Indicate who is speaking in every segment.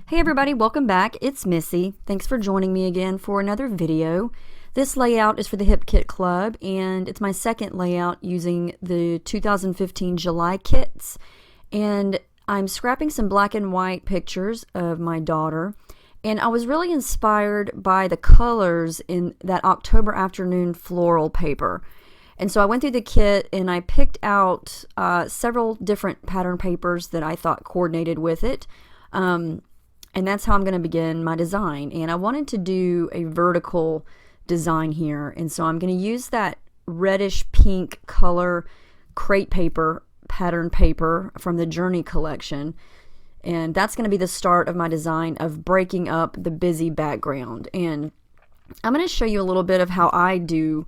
Speaker 1: Hey everybody, welcome back. It's Missy. Thanks for joining me again for another video. This layout is for the Hip Kit Club, and it's my second layout using the 2015 July kits. And I'm scrapping some black and white pictures of my daughter, and I was really inspired by the colors in that October afternoon floral paper. And so I went through the kit and I picked out several different pattern papers that I thought coordinated with it. And that's how I'm going to begin my design. And I wanted to do a vertical design here. And so I'm going to use that reddish pink color crate paper, pattern paper from the Journey collection. And that's going to be the start of my design of breaking up the busy background. And I'm going to show you a little bit of how I do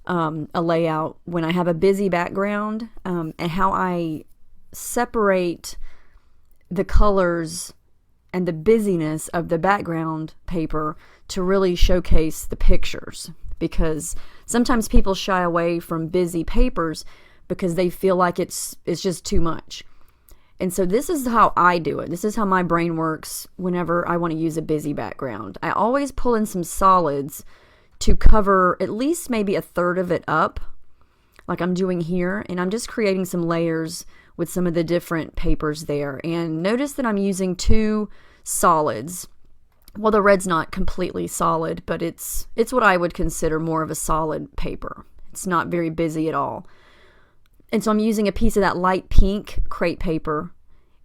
Speaker 1: a layout when I have a busy background, and how I separate the colors and the busyness of the background paper to really showcase the pictures, because sometimes people shy away from busy papers because they feel like it's just too much. And so this is how I do it. This is how my brain works whenever I want to use a busy background. I always pull in some solids to cover at least maybe a third of it up, like I'm doing here, and I'm just creating some layers with some of the different papers there. And notice that I'm using two solids. Well, the red's not completely solid, but it's what I would consider more of a solid paper. It's not very busy at all. And so I'm using a piece of that light pink crate paper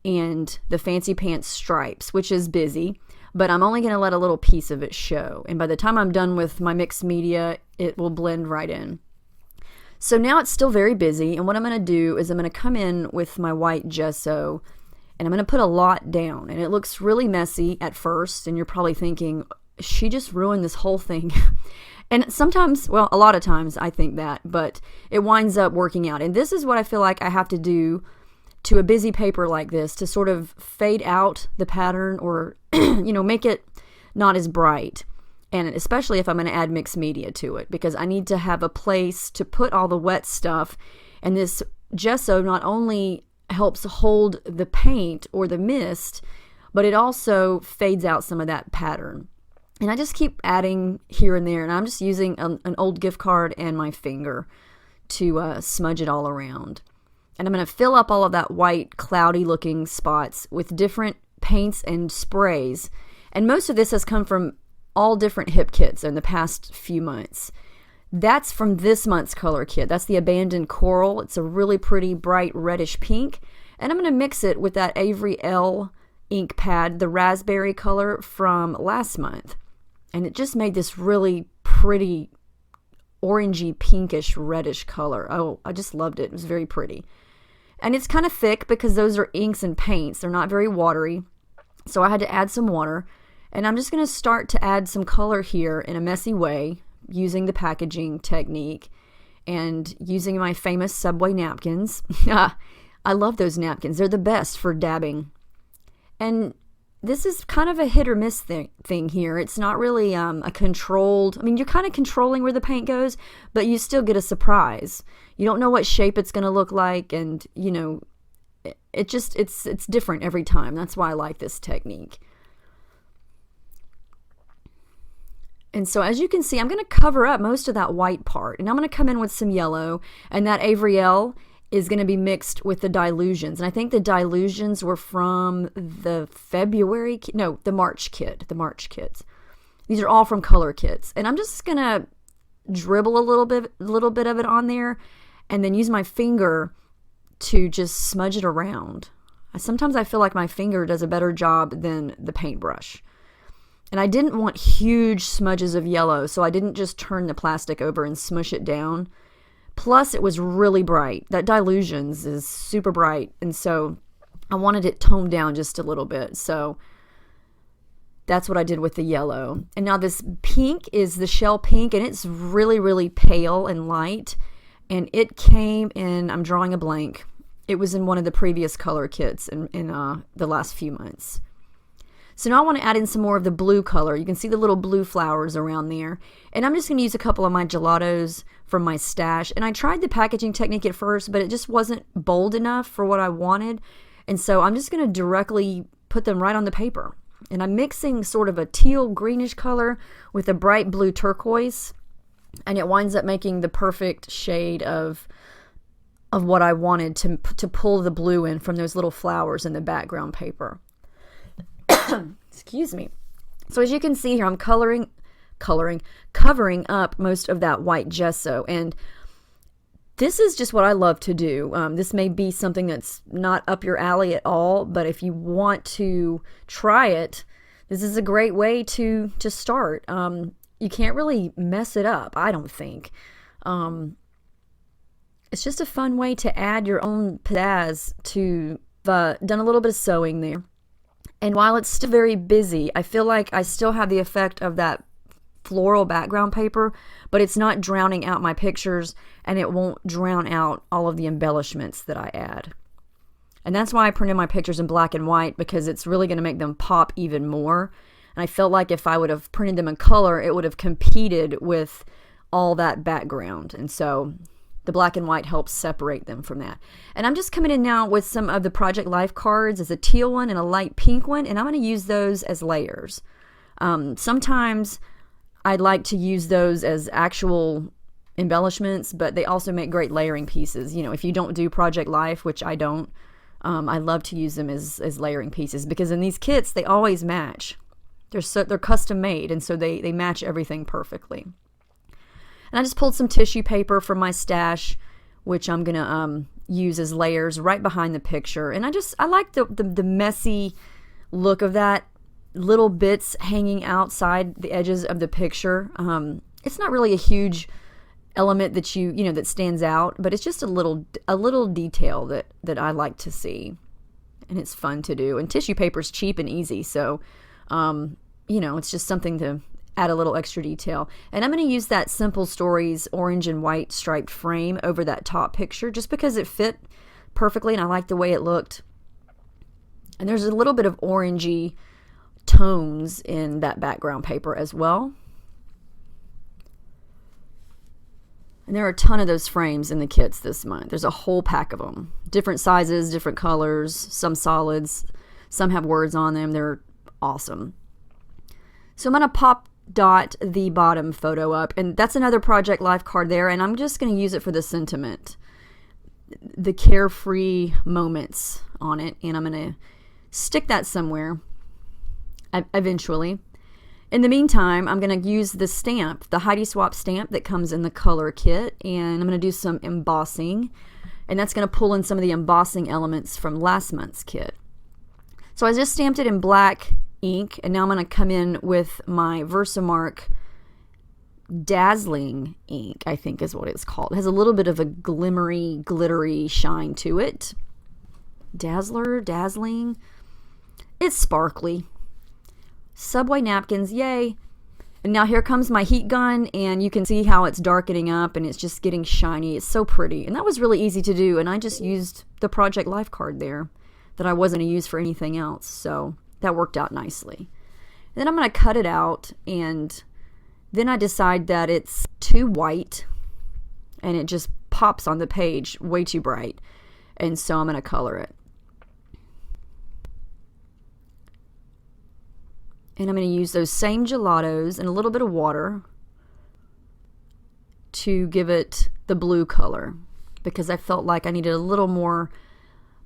Speaker 1: and the Fancy Pants stripes, which is busy, but I'm only going to let a little piece of it show. And by the time I'm done with my mixed media, it will blend right in. So now it's still very busy, and what I'm going to do is I'm going to come in with my white gesso, and I'm going to put a lot down. And it looks really messy at first, and you're probably thinking, she just ruined this whole thing. And sometimes, well, a lot of times I think that, but it winds up working out. And this is what I feel like I have to do to a busy paper like this to sort of fade out the pattern, or, make it not as bright. And especially if I'm going to add mixed media to it, because I need to have a place to put all the wet stuff. And this gesso not only helps hold the paint or the mist, but it also fades out some of that pattern. And I just keep adding here and there, and I'm just using an old gift card and my finger to smudge it all around. And I'm going to fill up all of that white, cloudy looking spots with different paints and sprays. And most of this has come from all different hip kits in the past few months. That's from this month's color kit. That's the Abandoned Coral. It's a really pretty bright reddish pink. And I'm going to mix it with that Avery Elle ink pad, the raspberry color from last month. And it just made this really pretty orangey pinkish reddish color. Oh, I just loved it. It was very pretty. And it's kind of thick because those are inks and paints. They're not very watery. So I had to add some water. And I'm just going to start to add some color here in a messy way, using the packaging technique and using my famous Subway napkins. I love those napkins. They're the best for dabbing. And this is kind of a hit or miss thing here. It's not really a controlled, you're kind of controlling where the paint goes, but you still get a surprise. You don't know what shape it's going to look like, and it's different every time. That's why I like this technique. And so as you can see, I'm going to cover up most of that white part, and I'm going to come in with some yellow, and that Avery Elle is going to be mixed with the Dylusions. And I think the Dylusions were from the the March kit, the March kits. These are all from color kits. And I'm just going to dribble a little bit of it on there, and then use my finger to just smudge it around. Sometimes I feel like my finger does a better job than the paintbrush. And I didn't want huge smudges of yellow, so I didn't just turn the plastic over and smush it down. Plus, it was really bright. That Dylusions is super bright, and so I wanted it toned down just a little bit. So that's what I did with the yellow. And now this pink is the shell pink, and it's really, really pale and light. And it came in, I'm drawing a blank, it was in one of the previous color kits in the last few months. So now I want to add in some more of the blue color. You can see the little blue flowers around there. And I'm just going to use a couple of my gelatos from my stash. And I tried the packaging technique at first, but it just wasn't bold enough for what I wanted. And so I'm just going to directly put them right on the paper. And I'm mixing sort of a teal greenish color with a bright blue turquoise, and it winds up making the perfect shade of what I wanted to pull the blue in from those little flowers in the background paper. Excuse me. So as you can see here, I'm covering up most of that white gesso, and this is just what I love to do. This may be something that's not up your alley at all, but if you want to try it, this is a great way to start. You can't really mess it up, I don't think. It's just a fun way to add your own pizzazz to done a little bit of sewing there. And while it's still very busy, I feel like I still have the effect of that floral background paper, but it's not drowning out my pictures, and it won't drown out all of the embellishments that I add. And that's why I printed my pictures in black and white, because it's really going to make them pop even more. And I felt like if I would have printed them in color, it would have competed with all that background. And so the black and white helps separate them from that. And I'm just coming in now with some of the Project Life cards. As a teal one and a light pink one, and I'm going to use those as layers. Sometimes I'd like to use those as actual embellishments, but they also make great layering pieces. You know, if you don't do Project Life, which I don't, I love to use them as layering pieces, because in these kits they always match. They're custom made, and so they match everything perfectly. And I just pulled some tissue paper from my stash, which I'm gonna use as layers right behind the picture. And I like the messy look of that, little bits hanging outside the edges of the picture. It's not really a huge element that that stands out, but it's just a little detail that I like to see, and it's fun to do. And tissue paper is cheap and easy, so it's just something to add a little extra detail. And I'm going to use that Simple Stories orange and white striped frame over that top picture, just because it fit perfectly and I like the way it looked. And there's a little bit of orangey tones in that background paper as well. And there are a ton of those frames in the kits this month. There's a whole pack of them. Different sizes, different colors, some solids, some have words on them. They're awesome. So I'm going to pop dot the bottom photo up, and that's another Project Life card there, and I'm just going to use it for the sentiment, the carefree moments on it, and I'm going to stick that somewhere eventually. In the meantime, I'm going to use the stamp, the Heidi Swapp stamp that comes in the color kit, and I'm going to do some embossing, and that's going to pull in some of the embossing elements from last month's kit. So I just stamped it in black ink, and now I'm going to come in with my Versamark Dazzling ink, I think is what it's called. It has a little bit of a glimmery, glittery shine to it. Dazzling. It's sparkly. Subway napkins, yay. And now here comes my heat gun, and you can see how it's darkening up and it's just getting shiny. It's so pretty. And that was really easy to do, and I just used the Project Life card there that I wasn't going to use for anything else. So that worked out nicely. And then I'm going to cut it out, and then I decide that it's too white and it just pops on the page way too bright. And so I'm going to color it. And I'm going to use those same gelatos and a little bit of water to give it the blue color, because I felt like I needed a little more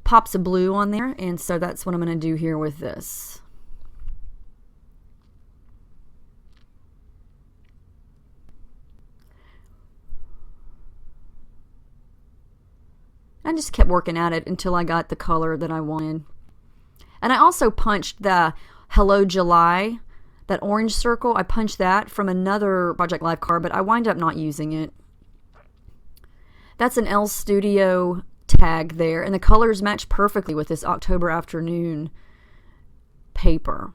Speaker 1: pops of blue on there, and so that's what I'm going to do here with this. I just kept working at it until I got the color that I wanted. And I also punched the Hello July, that orange circle, I punched that from another Project Life card, but I wind up not using it. That's an Elle Studio tag there, and the colors match perfectly with this October Afternoon paper.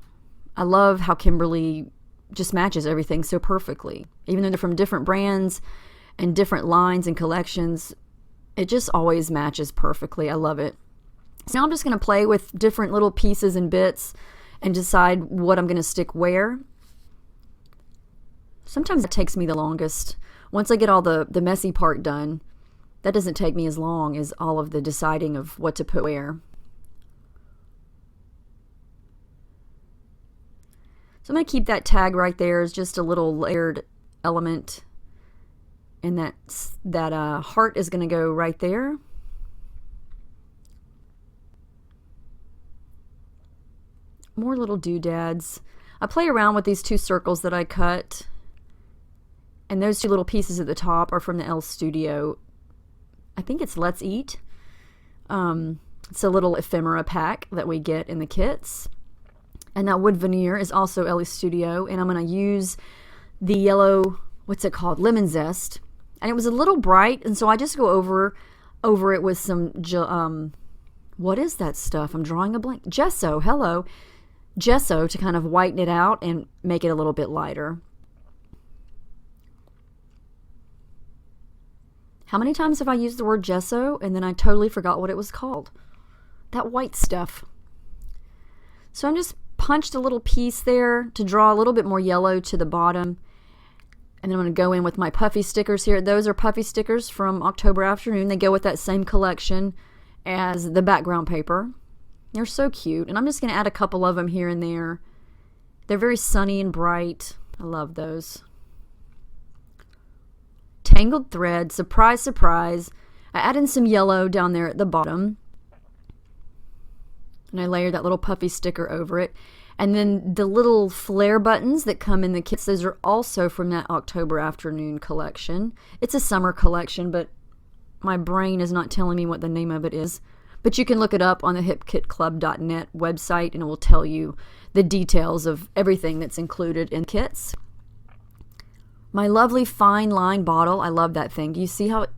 Speaker 1: I love how Kimberly just matches everything so perfectly. Even though they're from different brands and different lines and collections, it just always matches perfectly. I love it. So now I'm just going to play with different little pieces and bits and decide what I'm going to stick where. Sometimes it takes me the longest. Once I get all the messy part done, that doesn't take me as long as all of the deciding of what to put where. So I'm going to keep that tag right there as just a little layered element. And that heart is going to go right there. More little doodads. I play around with these 2 circles that I cut. And those 2 little pieces at the top are from the Elle Studio. I think it's Let's Eat. It's a little ephemera pack that we get in the kits. And that wood veneer is also Elle Studio. And I'm going to use the yellow, what's it called? Lemon Zest. And it was a little bright, and so I just go over it with some, what is that stuff? I'm drawing a blank. Gesso, hello. Gesso to kind of whiten it out and make it a little bit lighter. How many times have I used the word gesso and then I totally forgot what it was called? That white stuff. So I'm just punched a little piece there to draw a little bit more yellow to the bottom. And then I'm going to go in with my puffy stickers here. Those are puffy stickers from October Afternoon. They go with that same collection as the background paper. They're so cute. And I'm just going to add a couple of them here and there. They're very sunny and bright. I love those. Tangled thread. Surprise, surprise. I add in some yellow down there at the bottom. And I layer that little puffy sticker over it. And then the little flare buttons that come in the kits, those are also from that October Afternoon collection. It's a summer collection, but my brain is not telling me what the name of it is. But you can look it up on the hipkitclub.net website, and it will tell you the details of everything that's included in kits. My lovely fine line bottle, I love that thing. Do you see how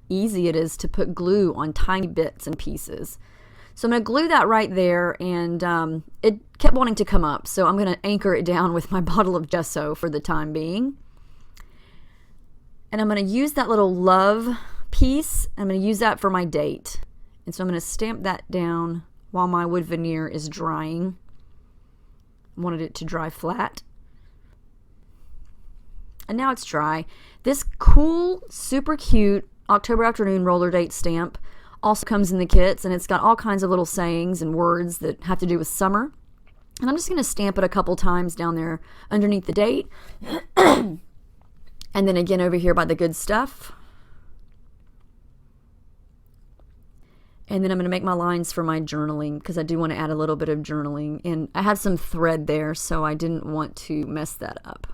Speaker 1: easy it is to put glue on tiny bits and pieces? So I'm going to glue that right there, and it kept wanting to come up, so I'm going to anchor it down with my bottle of gesso for the time being. And I'm going to use that little love piece. I'm going to use that for my date. And so I'm going to stamp that down while my wood veneer is drying. I wanted it to dry flat. And now it's dry. This cool, super cute October Afternoon roller date stamp also comes in the kits, and it's got all kinds of little sayings and words that have to do with summer. And I'm just going to stamp it a couple times down there underneath the date. And then again over here by the good stuff. And then I'm going to make my lines for my journaling, because I do want to add a little bit of journaling. And I had some thread there, so I didn't want to mess that up.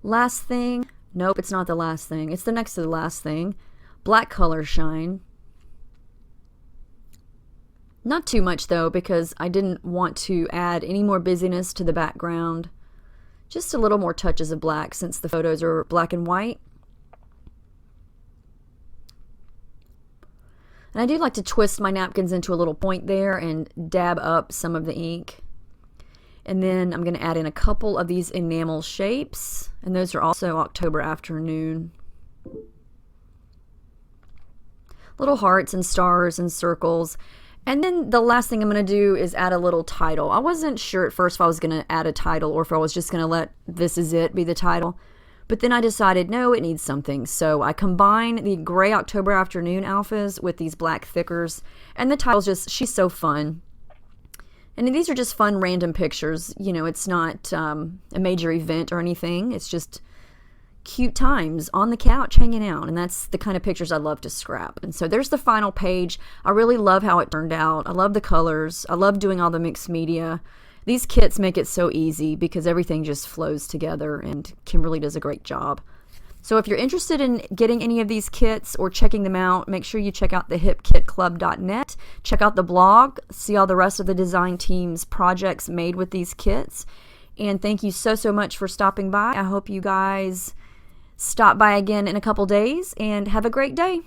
Speaker 1: Last thing. Nope, it's not the last thing. It's the next to the last thing. Black color shine. Not too much though, because I didn't want to add any more busyness to the background. Just a little more touches of black since the photos are black and white. And I do like to twist my napkins into a little point there and dab up some of the ink. And then I'm going to add in a couple of these enamel shapes. And those are also October Afternoon. Little hearts and stars and circles. And then the last thing I'm going to do is add a little title. I wasn't sure at first if I was going to add a title or if I was just going to let "This Is It" be the title. But then I decided, no, it needs something. So I combine the gray October Afternoon alphas with these black thickers. And the title's just, she's so fun. And these are just fun random pictures. You know, it's not a major event or anything. It's just cute times on the couch hanging out. And that's the kind of pictures I love to scrap. And so there's the final page. I really love how it turned out. I love the colors. I love doing all the mixed media. These kits make it so easy because everything just flows together, and Kimberly does a great job. So if you're interested in getting any of these kits or checking them out, make sure you check out the hipkitclub.net. Check out the blog, see all the rest of the design team's projects made with these kits. And thank you so, so much for stopping by. I hope you guys stop by again in a couple days, and have a great day.